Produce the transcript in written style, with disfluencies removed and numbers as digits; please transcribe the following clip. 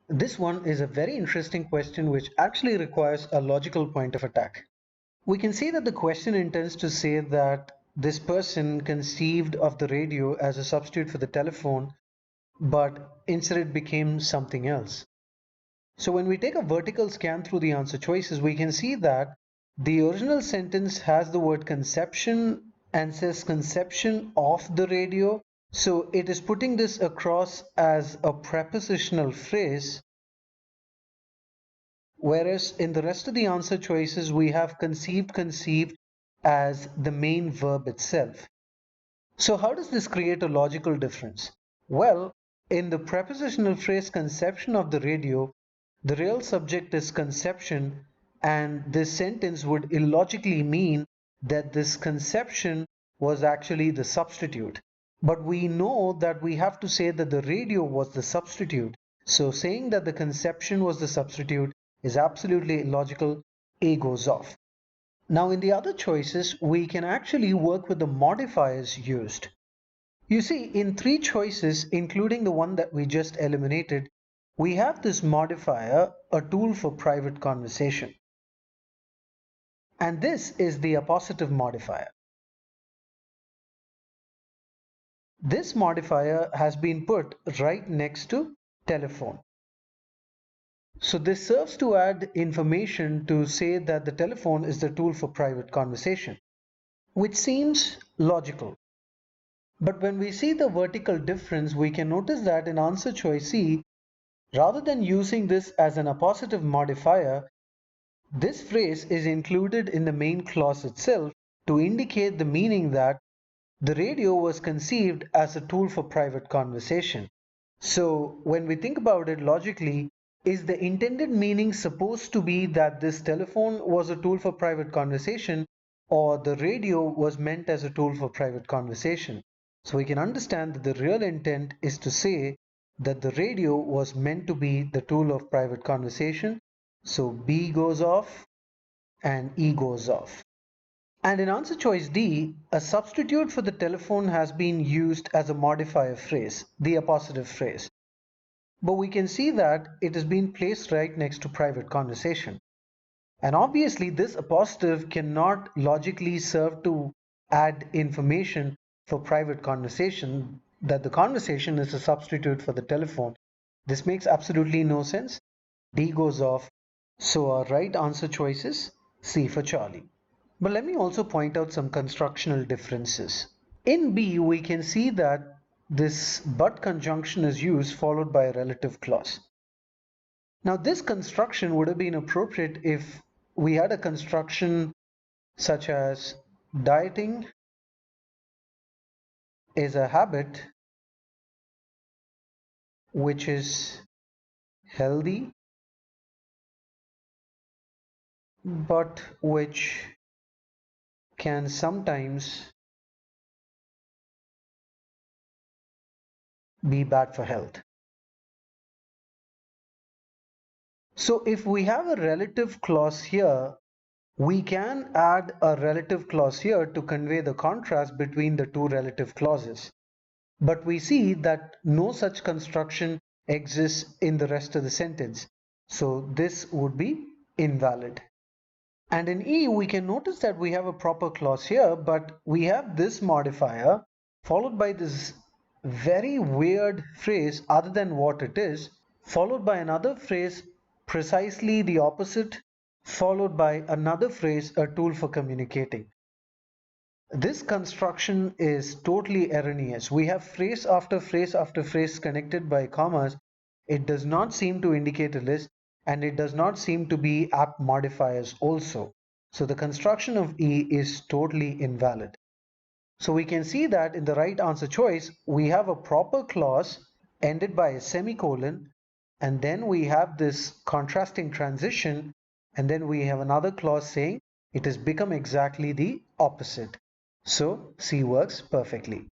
This one is a very interesting question which actually requires a logical point of attack. We can see that the question intends to say that this person conceived of the radio as a substitute for the telephone, but instead it became something else. So when we take a vertical scan through the answer choices, we can see that the original sentence has the word conception and says conception of the radio. So it is putting this across as a prepositional phrase, whereas in the rest of the answer choices, we have conceived as the main verb itself. So how does this create a logical difference? Well, in the prepositional phrase conception of the radio, the real subject is conception, and this sentence would illogically mean that this conception was actually the substitute. But we know that we have to say that the radio was the substitute. So saying that the conception was the substitute is absolutely illogical. A goes off. Now in the other choices, we can actually work with the modifiers used. You see, in three choices, including the one that we just eliminated, we have this modifier, a tool for private conversation. And this is the appositive modifier. This modifier has been put right next to telephone. So this serves to add information to say that the telephone is the tool for private conversation, which seems logical. But when we see the vertical difference, we can notice that in answer choice C, rather than using this as an appositive modifier, this phrase is included in the main clause itself to indicate the meaning that the radio was conceived as a tool for private conversation. So when we think about it logically, is the intended meaning supposed to be that this telephone was a tool for private conversation, or the radio was meant as a tool for private conversation? So we can understand that the real intent is to say that the radio was meant to be the tool of private conversation. So B goes off and E goes off. And in answer choice D, a substitute for the telephone has been used as a modifier phrase, the appositive phrase. But we can see that it has been placed right next to private conversation. And obviously this appositive cannot logically serve to add information for private conversation, that the conversation is a substitute for the telephone. This makes absolutely no sense. D goes off. So our right answer choice is C for Charlie. But let me also point out some constructional differences. In B, we can see that this but conjunction is used followed by a relative clause. Now this construction would have been appropriate if we had a construction such as dieting is a habit which is healthy but which can sometimes be bad for health. So if we have a relative clause here, we can add a relative clause here to convey the contrast between the two relative clauses. But we see that no such construction exists in the rest of the sentence. So this would be invalid. And in E, we can notice that we have a proper clause here, but we have this modifier followed by this very weird phrase other than what it is, followed by another phrase precisely the opposite, followed by another phrase, a tool for communicating. This construction is totally erroneous. We have phrase after phrase after phrase connected by commas. It does not seem to indicate a list, and it does not seem to be apt modifiers also. So the construction of E is totally invalid. So we can see that in the right answer choice, we have a proper clause ended by a semicolon, and then we have this contrasting transition, and then we have another clause saying it has become exactly the opposite. So C works perfectly.